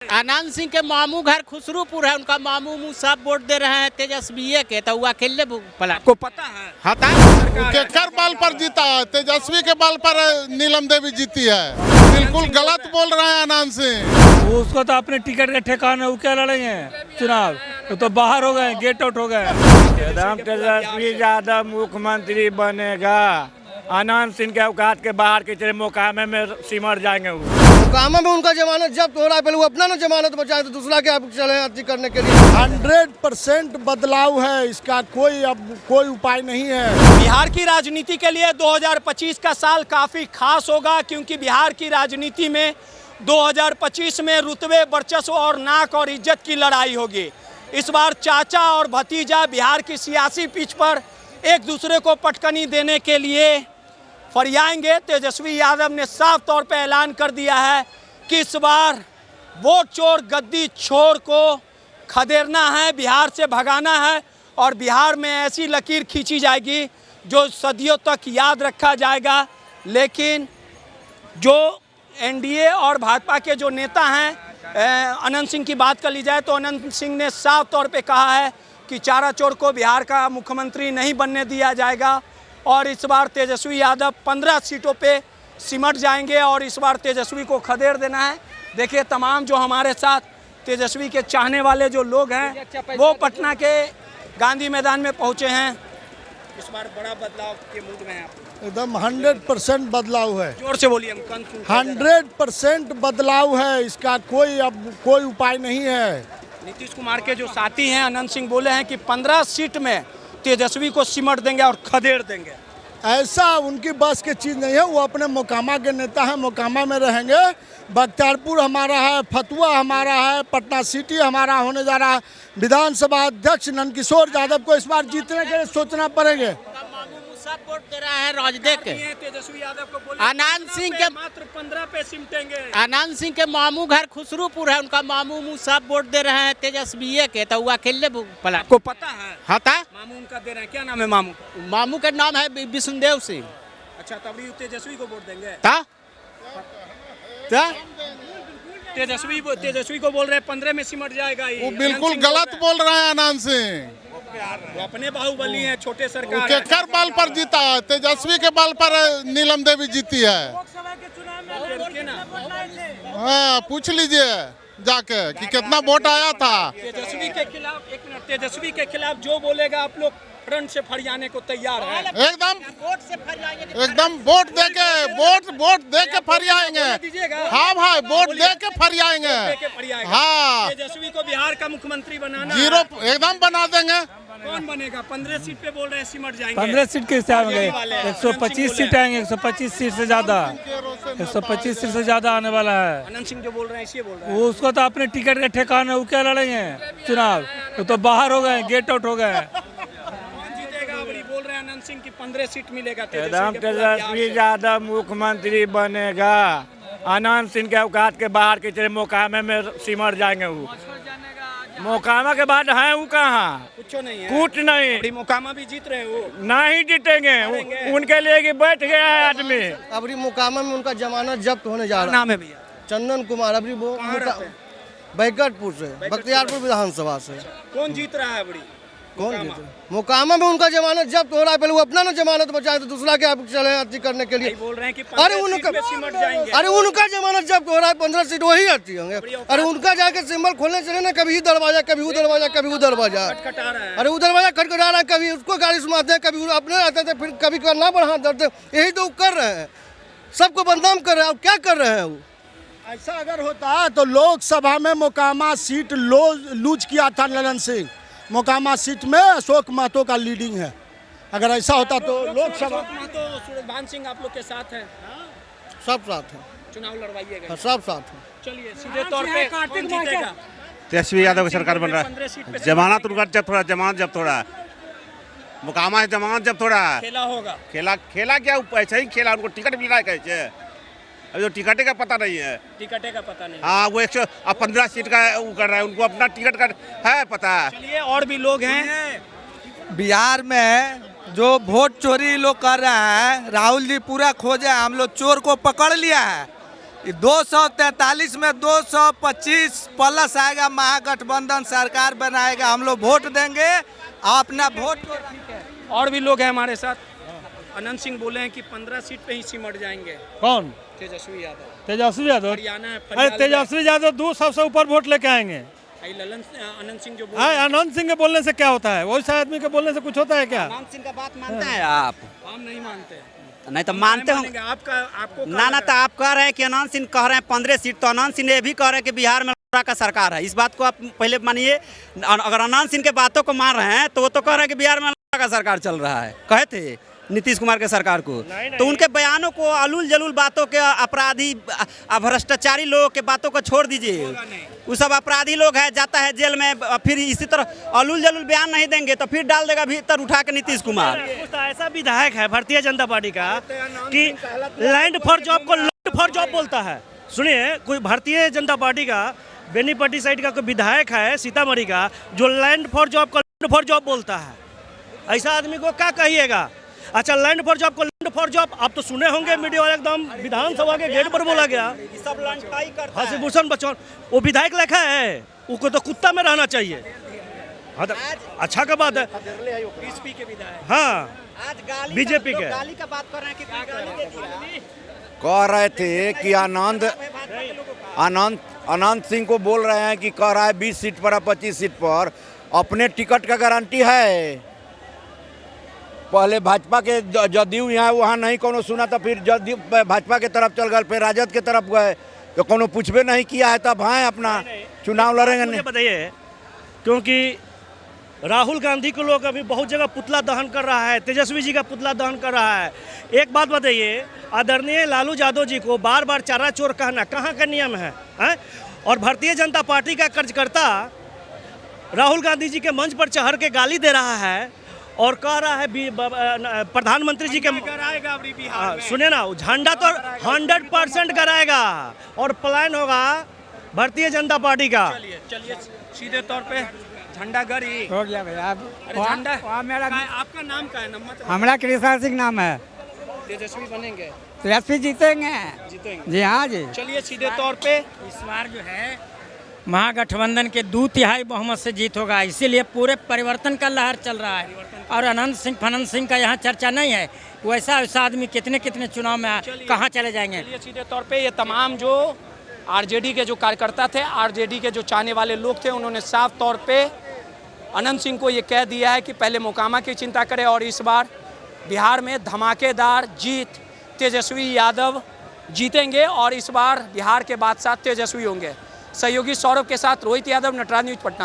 आनंद सिंह के मामू घर खुसरूपुर है, उनका मामू मुँह सब वोट दे रहे हैं तेजस्वी के, तो वो अकेले पलट को पता है केकर बल पर जीता है, तेजस्वी के बल पर नीलम देवी जीती है। बिल्कुल गलत बोल रहे हैं आनंद सिंह। उसको तो अपने टिकट के ठिकाने वो क्या लड़ेंगे चुनाव, वो तो बाहर हो गए, गेट आउट हो गए। एकदम तेजस्वी यादव मुख्यमंत्री बनेगा। आनंद सिंह के औकात के बाहर के चले मोकामे में सिमट जाएंगे। वो मोकामा में उनका जमानत जब्त हो रहा है, पहले वो अपना ना जमानत बचाए तो दूसरा के आप चले अर्जी करने के लिए। 100% बदलाव है, इसका अब कोई उपाय नहीं है। बिहार की राजनीति के लिए 2025 का साल काफी खास होगा, क्योंकि बिहार की राजनीति में 2025 में रुतबे, वर्चस्व और नाक और इज्जत की लड़ाई होगी। इस बार चाचा और भतीजा बिहार की सियासी पिच पर एक दूसरे को पटकनी देने के लिए फरियाएंगे। तेजस्वी यादव ने साफ तौर पर ऐलान कर दिया है कि इस बार वोट चोर गद्दी छोर को खदेड़ना है, बिहार से भगाना है और बिहार में ऐसी लकीर खींची जाएगी जो सदियों तक याद रखा जाएगा। लेकिन जो एनडीए और भाजपा के जो नेता हैं, अनंत सिंह की बात कर ली जाए तो अनंत सिंह ने साफ तौर पे कहा है कि चारा चोर को बिहार का मुख्यमंत्री नहीं बनने दिया जाएगा और इस बार तेजस्वी यादव 15 सीटों पे सिमट जाएंगे और इस बार तेजस्वी को खदेड़ देना है। देखिए, तमाम जो हमारे साथ तेजस्वी के चाहने वाले जो लोग हैं वो पटना के गांधी मैदान में पहुंचे हैं। इस बार बड़ा बदलाव के मूड में हैं आप? एकदम 100% बदलाव है। जोर से बोलिए। 100% बदलाव है, इसका अब कोई उपाय नहीं है। नीतीश कुमार के जो साथी हैं अनंत सिंह बोले हैं कि 15 सीट में तेजस्वी को सिमट देंगे और खदेड़ देंगे। ऐसा उनकी बस की चीज़ नहीं है। वो अपने मोकामा के नेता हैं, मोकामा में रहेंगे। बख्तियारपुर हमारा है, फतुहा हमारा है, पटना सिटी हमारा होने जा रहा है। विधानसभा अध्यक्ष नंदकिशोर यादव को इस बार जीतने के लिए सोचना पड़ेगा। सब वोट दे रहे हैं राजदे के। तेजस्वी यादव को बोले आनंद सिंह के मात्र 15 पे सिमटेंगे। आनंद सिंह के मामू घर खुसरूपुर है, उनका मामू मुँह सब वोट दे रहे हैं तेजस्वी के, तो वो अकेले पलट। को पता है मामू उनका दे रहे हैं? क्या नाम है मामू? मामू का नाम है विष्णुदेव सिंह। अच्छा, तभी तेजस्वी को वोट देंगे। तेजस्वी को बोल रहे हैं 15 में सिमट जाएगा। वो बिल्कुल गलत बोल रहे हैं आनंद सिंह। वो अपने बाहुबली हैं, छोटे सरकार। केकर बल पर जीता है, तेजस्वी के बल पर नीलम देवी जीती है। हाँ, पूछ लीजिए जाके कि कितना वोट आया था। तेजस्वी के खिलाफ, एक मिनट, तेजस्वी के खिलाफ जो बोलेगा आप लोग फ्रंट से फरियाने को तैयार है। एकदम वोट दे के फरियाएंगे। हाँ भाई, वोट दे के फरियाएंगे। हाँ, तेजस्वी को बिहार का मुख्यमंत्री बनाना 0 एकदम बना देंगे। कौन बनेगा? 15 सीट पे बोल रहे हैं सिमट जाएंगे। 15 सीट किससे आएंगे? 125 सीट आएंगे। 125 सीट से ज्यादा 125 सीट से ज्यादा आने वाला है। अनंत सिंह जो बोल रहे हैं इसी बोल रहे हैं। वो उसको तो अपने टिकट के ठिकाने वो क्या लड़ेंगे चुनाव, वो तो बाहर हो गए, गेट आउट हो गए। कौन जीतेगा? बोल रहे हैं अनंत सिंह की 15 सीट मिलेगा। एकदम तेजस्वी यादव मुख्यमंत्री बनेगा। आनंद सिंह के औकात के बाहर के चले मोकामे में सिमट जाएंगे। वो मोकामा के बाद है वो कहाँ? कुछ नहीं है, कुछ नहीं। मोकामा भी जीत रहे हैं, वो नहीं जीतेंगे। उनके लिए कि बैठ गया है आदमी। अबरी मोकामा में उनका जमानत जब्त होने जा रहा है। नाम है भैया? चंदन कुमार। अबरी वो बैकटपुर से, बख्तियारपुर विधानसभा से। कौन जीत रहा है? बड़ी कौन जीते? मोकामा में उनका जमानत जब्त हो रहा है, पहले वो अपना ना जमानत बचाए तो दूसरा के आप चले अर्जी करने के लिए। बोल रहे हैं कि अरे उनका जमानत जब्त हो रहा है, 15 सीट वही आती होंगे। अरे उनका जाके सिंबल खोलने चले ना, कभी दरवाजा, कभी वो दरवाजा, कभी वो दरवाजा। अरे वो दरवाजा खटखटा रहा है, कभी उसको गाड़ी सुनाते हैं, कभी अपने आते थे, फिर कभी करना बढ़ा दरते। यही तो कर रहे हैं, सबको बदनाम कर रहे हैं। क्या कर रहे हैं वो? ऐसा अगर होता तो लोकसभा में मोकामा सीट लूज किया था ललन सिंह। मोकामा सीट में अशोक महतो का लीडिंग है। अगर ऐसा होता तो लोकसभा तो सूरजभान सिंह आप लोग के साथ हैं। सब साथ है, चुनाव लड़वाइएगा। सब साथ है। चलिए, सीधे तौर पे कौन जीतेगा? तेजस्वी यादव की सरकार बन रहा है। जमानत उनका जब थोड़ा मोकामा है, जमानत जब थोड़ा खेला होगा। खेला क्या? ऐसा ही खेला। उनको टिकट मिला है कैसे? अभी तो टिकटे का पता नहीं है। टिकटे का पता नहीं। हाँ, वो 115 सीट का वो कर रहा है, उनको अपना टिकट का है पता। चलिए, और भी लोग हैं बिहार में जो वोट चोरी लोग कर रहे हैं। राहुल जी पूरा खोजे, हम लोग चोर को पकड़ लिया है 243 में 225 प्लस आएगा। महागठबंधन सरकार बनाएगा, हम लोग वोट देंगे, अपना वोट को। और भी लोग हैं हमारे साथ। अनंत सिंह बोले हैं कि 15 सीट पे ही सिमट जाएंगे। कौन? तेजस्वी यादव। तेजस्वी यादव? हरियाणा है, अरे तेजस्वी यादव 200 से ऊपर वोट लेके आएंगे। अनंत सिंह जो अनंत सिंह के बोलने से क्या होता है? वैसे आदमी के बोलने से कुछ होता है क्या? अनंत सिंह का बात मानते हैं आप? हम नहीं मानते। नहीं तो मानते हो आपको ना तो आप कह रहे हैं कि अनंत सिंह कह रहे हैं 15 सीट, तो अनंत सिंह ये भी कह रहे हैं कि बिहार में का सरकार है। इस बात को आप पहले मानिए। अगर अनंत सिंह के बातों को मान रहे हैं तो वो तो कह रहे हैं कि बिहार में का सरकार चल रहा है। कहे थे नीतीश कुमार के सरकार को, तो उनके बयानों को, अलूल जलूल बातों के, अपराधी भ्रष्टाचारी लोगों के बातों को छोड़ दीजिए। वो सब अपराधी लोग हैं, जाता है जेल में, फिर इसी तरह अलूल जलूल बयान नहीं देंगे तो फिर डाल देगा भीतर उठा के नीतीश कुमार। कुछ ऐसा विधायक है भारतीय जनता पार्टी का कि लैंड फॉर जॉब को लैंड फॉर जॉब बोलता है। सुनिए, कोई भारतीय जनता पार्टी का बेनीपट्टी साइड का कोई विधायक है सीतामढ़ी का जो लैंड फॉर जॉब को लैंड फॉर जॉब बोलता है। ऐसा आदमी को क्या कहिएगा? अच्छा, लैंड फॉर जॉब को लैंड फॉर जॉब आप तो सुने होंगे, मीडिया वाले एकदम विधानसभा के गेट पर बोला गया। सब लंचाई करता है। हसीभूषण बच्चन वो विधायक लिखा है, उसको तो कुत्ता में रहना चाहिए। अच्छा का बात है। बीजेपी के विधायक। हाँ, आज गाली बीजेपी के गाली का बात कर रहे हैं कि गाली दे दिया। कह रहे थे कि अनंत सिंह को बोल रहे हैं कि कह रहा है 20 सीट पर 25 सीट पर अपने टिकट का गारंटी है। पहले भाजपा के जदयू यहाँ वहाँ नहीं कोनो सुना, तो फिर जदयू भाजपा के तरफ चल गए, फिर राजद के तरफ गए, तो कोनो पूछबे नहीं किया है, तब हाँ अपना चुनाव लड़ेंगे। मुझे बताइए, क्योंकि राहुल गांधी को लोग अभी बहुत जगह पुतला दहन कर रहा है, तेजस्वी जी का पुतला दहन कर रहा है। एक बात बताइए, आदरणीय लालू यादव जी को बार बार चारा चोर कहना कहाँ का नियम है? और भारतीय जनता पार्टी का कार्यकर्ता राहुल गांधी जी के मंच पर चढ़ के गाली दे रहा है और कह रहा है प्रधानमंत्री जी के सुने ना, झंडा तो 100% कराएगा और प्लान होगा भारतीय जनता पार्टी का। चलिए सीधे तौर पे झंडा गरी हो गया भैया। झंडा मेरा। आपका नाम क्या है? हमारा कृष्णा सिंह नाम है। तेजस्वी बनेंगे? तेजस्वी जीतेंगे जी। हाँ जी। चलिए सीधे तौर पे इस बार जो है महागठबंधन के 2/3 बहुमत से जीत होगा, इसीलिए पूरे परिवर्तन का लहर चल रहा है। और अनंत सिंह का यहाँ चर्चा नहीं है। वैसा आदमी कितने चुनाव में कहाँ चले जाएंगे। चलिए सीधे तौर पे ये तमाम जो आरजेडी के जो कार्यकर्ता थे, आरजेडी के जो चाहने वाले लोग थे, उन्होंने साफ तौर पे अनंत सिंह को ये कह दिया है कि पहले मोकामा की चिंता करें और इस बार बिहार में धमाकेदार जीत, तेजस्वी यादव जीतेंगे और इस बार बिहार के बादशाह तेजस्वी होंगे। सहयोगी सौरभ के साथ रोहित यादव, नटराज न्यूज, पटना।